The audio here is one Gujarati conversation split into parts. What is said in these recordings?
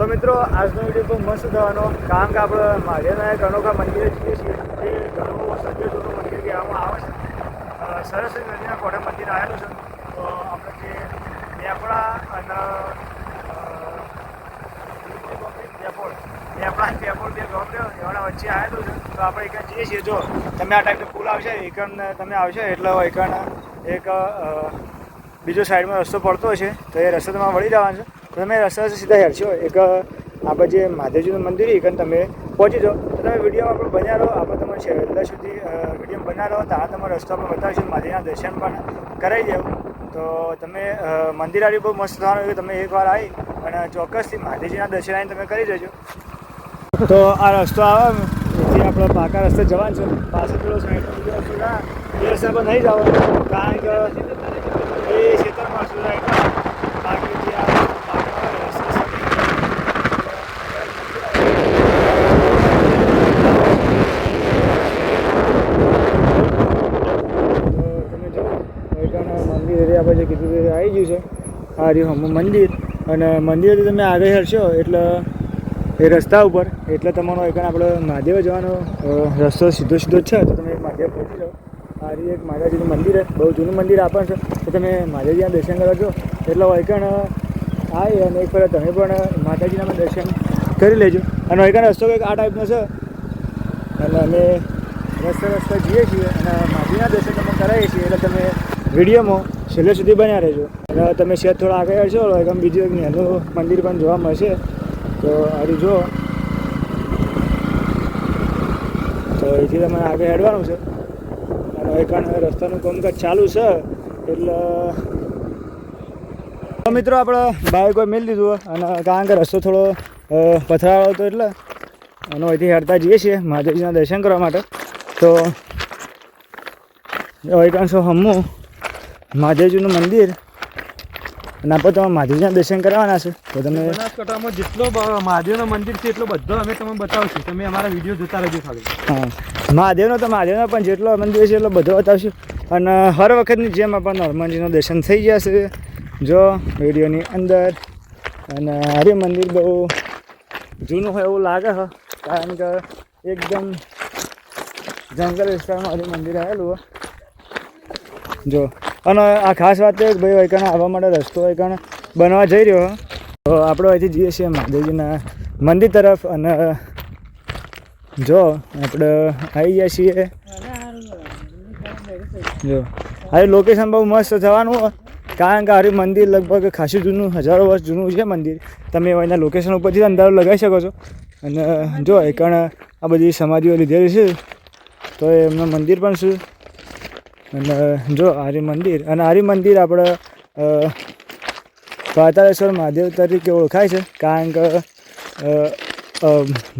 તો મિત્રો આજનો વિડીયો બહુ મસ્ત થવાનો, કારણ કે આપણે મહાદેવના એક અનોખા મંદિરે જઈએ છીએ. એ ઘણું સભ્ય જૂનું મંદિર કહેવામાં આવે છે. સરસ્વતી નદીના કોઠે મંદિર આવેલું છે. તો આપણે જે નેપળા અને નેપોળ બે ગામ એવાના વચ્ચે આવેલું છે. તો આપણે એક જઈએ છીએ. જો તમે આ ટાઈપનો પુલ આવશે, એકણ તમે આવશે એટલે એકણ એક બીજો સાઈડમાં રસ્તો પડતો હશે. તો એ રસ્તો તમારે વળી જવાનો છે. તમે રસ્તા સીધા હેરશો એક આપણે જે મહાદેવજીનું મંદિર એકન તમે પહોંચી જાઓ. તો તમે વિડીયોમાં આપણે બન્યા રહો. આપણે તમારે છેલ્લા સુધી વિડીયો બન્યા રહો. ત્યાં તમારો રસ્તો આપણે બતાવીશું. મહાદેવના દર્શન પણ કરાવી દેવું. તો તમે મંદિર આવી બહુ મસ્ત થવાનું કે તમે એકવાર આવી અને ચોક્કસથી મહાદેવજીના દર્શન આવીને તમે કરી દેજો. તો આ રસ્તો આવે એથી આપણે પાકા રસ્તે જવાનું છે. પાછળ પેલો સાઈડનો બીજો રસ્તો ના એ રસ્તા પર નહીં જવાનું, કારણ કે એ ખેતરમાં શું થાય બાકી જે આ મંદિર એરિયા પછી કીધું આવી ગયું છે. આ રહ્યું મંદિર, અને મંદિરથી તમે આગળ હેરશો એટલે એ રસ્તા ઉપર એટલે તમારો એક આપણે મહાદેવ જવાનો રસ્તો સીધો જ છે. તો તમે મહાદેવ પહોંચી જાઓ. આ રીતે એક માતાજીનું મંદિર છે, બહુ જૂનું મંદિર આપણ છે. તો તમે માતાજીના દર્શન કરવા છો એટલે વૈકણ આવી અને એક ફરે તમે પણ માતાજીના દર્શન કરી લેજો. અને વૈકણ રસ્તો કંઈક આ ટાઈપનો છે. અને અમે રસ્તા જઈએ છીએ અને માતાજીના દર્શન તમે કરાવીએ છીએ. એટલે તમે વિડીયોમાં છેલ્લે સુધી બન્યા રહેજો. અને તમે શેર થોડા આગળ આવશો એકમ બીજું એક નાનું મંદિર પણ જોવા મળશે. તો આરી જો તો અહીંથી તમારે આગળ હેડવાનું છે. અને એકણ રસ્તાનું કામકાજ ચાલુ છે. એટલે મિત્રો આપણે બાઇક મેળ દીધું અને કારણ કે રસ્તો થોડો પથરાળો હતો એટલે અને અહીંથી હેડતા જઈએ છીએ મહાદેવજીના દર્શન કરવા માટે. તો એકણ છો હમું મહાદેવજીનું મંદિર અને આપણે તમારે મહાદેવજીના દર્શન કરવાના છે. તો તમે બનાસકાંઠામાં જેટલો મહાદેવનું મંદિર છે એટલો બધો અમે તમને બતાવશું. તમે અમારા વિડીયો જોતા રહેજો ખાલી. હા, મહાદેવનો તો મહાદેવનો પણ જેટલો મંદિર છે એટલો બધો બતાવશું. અને હર વખતની જેમ આપણને હનુમાનજીનું દર્શન થઈ જશે જો વિડીયોની અંદર. અને હરે મંદિર બહુ જૂનું હોય એવું લાગે છે, કારણ કે એકદમ જંગલ વિસ્તારમાં હરે મંદિર આવેલું હોય જો. અને આ ખાસ વાત છે કે ભાઈ વૈકણ આવવા માટે રસ્તો વૈકણ બનવા જઈ રહ્યો. તો આપણે અહીંથી જઈએ છીએ મહાદેવજીના મંદિર તરફ. અને જો આપણે આવી ગયા છીએ. જો આ લોકેશન બહુ મસ્ત થવાનું, કારણ કે આ મંદિર લગભગ ખાસું જૂનું, હજારો વર્ષ જૂનું છે મંદિર. તમે એના લોકેશન ઉપરથી અંદાજો લગાવી શકો છો. અને જો એકણ આ બધી સમાધિઓ લીધેલી છે તો એમનું મંદિર પણ છે. અને જો આર્ય મંદિર, અને આર્ય મંદિર આપણે પાતાળેશ્વર મહાદેવ તરીકે ઓળખાય છે, કારણ કે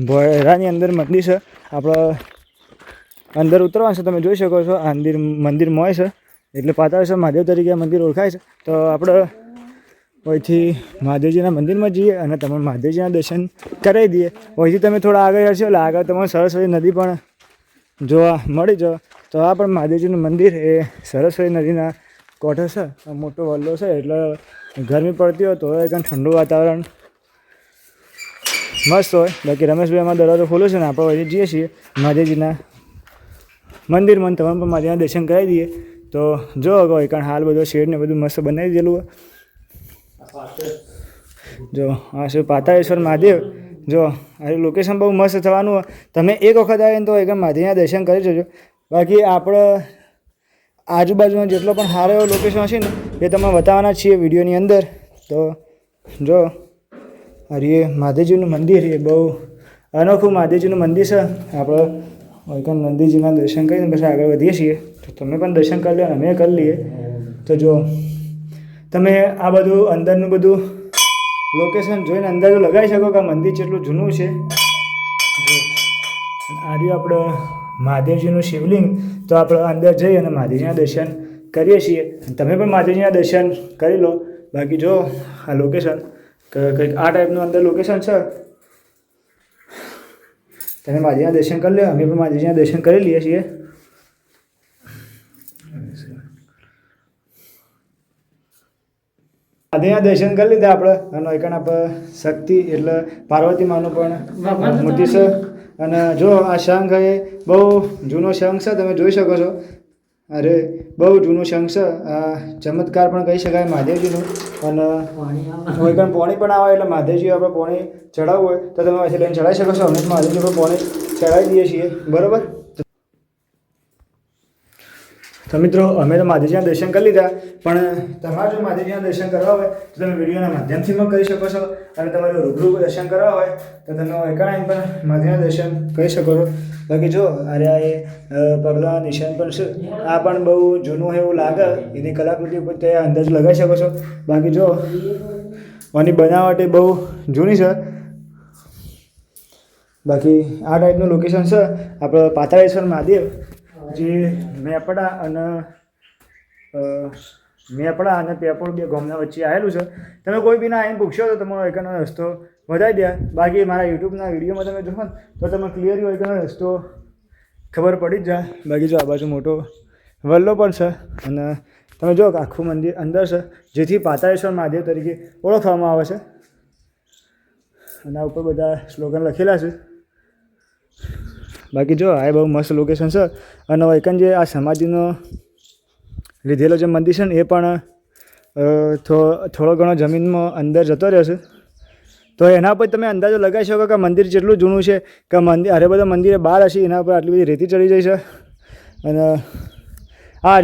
ભોયરાની અંદર મંદિર છે. આપણે અંદર ઉતરવાનું છે, તમે જોઈ શકો છો. આ મંદિર મોય છે એટલે પાતાળેશ્વર મહાદેવ તરીકે મંદિર ઓળખાય છે. તો આપણે અહીંથી મહાદેવજીના મંદિરમાં જઈએ અને તમે મહાદેવજીના દર્શન કરાવી દઈએ. અહીંથી તમે થોડા આગળ હશો એટલે આગળ તમારે સરસ્વતી નદી પણ જોવા મળી જાઓ. તો આ પણ મહાદેવજીનું મંદિર એ સરસ્વતી નદીના કોઠે છે. મોટો વલ્લો છે એટલે ગરમી પડતી હોય તો એકદમ ઠંડુ વાતાવરણ મસ્ત હોય. બાકી રમેશભાઈ અમારો દરવાજો ખોલ્યો છે ને આપણે અહીંથી જઈએ છીએ મહાદેવજીના મંદિરમાં. તમે પણ મહાદેવના દર્શન કરાવી દઈએ. તો જો એકણ હાલ બધો શેડ ને બધું મસ્ત બનાવી દીધેલું હોય. જો આ છે પાતાળેશ્વર મહાદેવ. જો આ લોકેશન બહુ મસ્ત થવાનું હોય. તમે એક વખત આવીને તો એકદમ મહાદેવના દર્શન કરી જજો. બાકી આપણે આજુબાજુનો જેટલો પણ સારો એવો લોકેશન હશે ને એ તમે બતાવવાના છીએ વિડીયોની અંદર. તો જો અરે મહાદેવજીનું મંદિર એ બહુ અનોખું મહાદેવજીનું મંદિર છે. આપણે વૈકણ નંદીજીના દર્શન કરીને પછી આગળ વધીએ છીએ. તો તમે પણ દર્શન કરી લો, અમે કરી લઈએ. તો જો તમે આ બધું અંદરનું બધું લોકેશન જોઈને અંદાજો લગાવી શકો કે આ મંદિર જેટલું જૂનું છે. આ રહ્યું આપણે મહાદેવજીનું શિવલિંગ. તો આપણે અંદર જઈ અને મહાદેવજીના દર્શન કરીએ છીએ. તમે પણ મહાદેવજીના દર્શન કરી લો. બાકી જો આ લોકેશન કંઈક આ ટાઈપનું અંદર લોકેશન છે. તમે મહાદેવજીના દર્શન કરી લો, અમે પણ મહાદેવજીના દર્શન કરી લઈએ છીએ. મહાદેવના દર્શન કરી લીધા આપણે અને એકણ આપણે શક્તિ એટલે પાર્વતી માનું પણ મૂર્તિ છે. અને જો આ શંખ એ બહુ જૂનો શંખ છે, તમે જોઈ શકો છો. અરે બહુ જૂનો શંખ છે. આ ચમત્કાર પણ કહી શકાય મહાદેવજીનું. અને એકણ પોણી પણ આવે એટલે મહાદેવજી આપણે પોણી ચડાવવું હોય તો તમે અહીંથી લઈને ચડાવી શકો છો. અમે મહાદેવજી પર પોણી ચડાવી દઈએ છીએ, બરાબર. તો મિત્રો અમે તો મહાદેવજીના દર્શન કરી લીધા, પણ તમારે જો મહાદેવજીના દર્શન કરવા હોય તો તમે વિડીયોના માધ્યમથી પણ કરી શકો છો. અને તમારે રૂબરૂ દર્શન કરવા હોય તો તમે એકણ પણ મહાદેવના દર્શન કરી શકો છો. બાકી જો અરે આ એ પગલાં નિશાન પણ છે, આ પણ બહુ જૂનું એવું લાગે. એની કલાકૃતિ ઉપર તે અંદાજ લગાવી શકો છો. બાકી જો આની બનાવટ એ બહુ જૂની છે. બાકી આ ટાઈપનું લોકેશન છે આપણો પાતાળેશ્વર મહાદેવ, જે મેપડા અને પેપોળ બે ગામના વચ્ચે આવેલું છે. તમે કોઈ બી ના આવીને પૂછશો તો તમારો એકનો રસ્તો વધારી દે. બાકી મારા યુટ્યુબના વિડીયોમાં તમે જોશો ને તો તમે ક્લિયરલી એકનો રસ્તો ખબર પડી જ જાય. બાકી જો આ બાજુ મોટો વલ્લો પણ છે અને તમે જો આખું મંદિર અંદર છે, જેથી પાતાળેશ્વર મહાદેવ તરીકે ઓળખવામાં આવે છે. અને આ ઉપર બધા સ્લોગન લખેલા છે. બાકી જો આ બહુ મસ્ત લોકેશન છે. અને એકન જે આ સમાધિનો લીધેલો જે મંદિર છે ને એ પણ થોડો ઘણો જમીનમાં અંદર જતો રહેશે. તો એના પર તમે અંદાજો લગાવી શકો કે મંદિર જેટલું જૂનું છે કે અરે બધા મંદિરે બહાર હશે એના પર આટલી બધી રેતી ચડી જાય છે. અને આ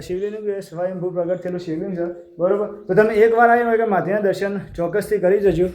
શિવલિંગનું બી સ્વયંભૂ પ્રગટ થયેલું શિવલિંગ છે, બરાબર. તો તમે એકવાર આવીને કે મહાદેવના દર્શન ચોક્કસથી કરી જજો.